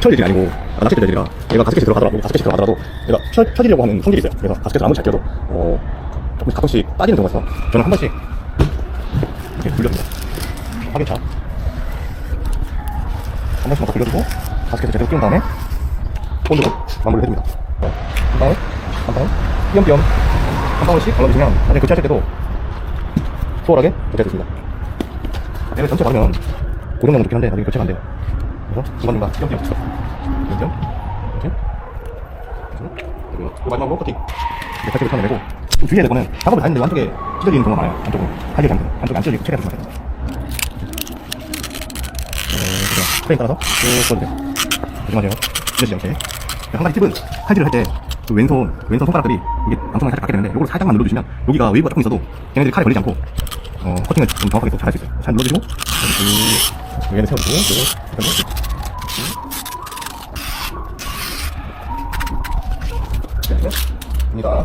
재질이 아니고 낚싯대 재질이라 얘가 가스켓이 들어가더라도 얘가 펴지려고 하는 성질이 있어요. 그래서 가스켓을 아무리 잘 껴도 조금 가끔씩 빠지는 경우가 있어서 저는 한 번씩 이렇게 돌려줍니다. 확인차 한 번씩만 더 돌려주고 가스켓을 제대로 끼운 다음에 본드로 마무리를 해줍니다. 한 방울 띄엄띄엄 한 방울씩 발라주시면 나중에 교체하실 때도 수월하게 교체할 수 있습니다. 얘를 전체 바르면 고정력은 좋긴 한데 나중에 교체가 안 돼요. 그래서 중간중간 띄엄띄엄 그리고 마지막으로 커팅 이렇게 펴내내고 좀 주의해야 될 거는 작업을 다 했는데 한쪽에 찢어지는 경우가 많아요. 한쪽은 칼질이 잘못돼요. 한쪽이 안 찢어지고 체리가 조심하세요. 프레임 따라서 쭉 꺼주세요. 조심하세요. 찢어지지 않게. 한 가지 팁은 칼질을 할 때 그 왼손 손가락들이 여기 방충망에 살짝 닿게 되는데 요걸 살짝만 눌러주시면 여기가 웨이브가 조금 있어도 걔네들이 칼에 걸리지 않고 커팅을 좀 정확하게 또 잘할 수 있어요. 잘 눌러주시고 얘는 세워주고 요거 됩니다.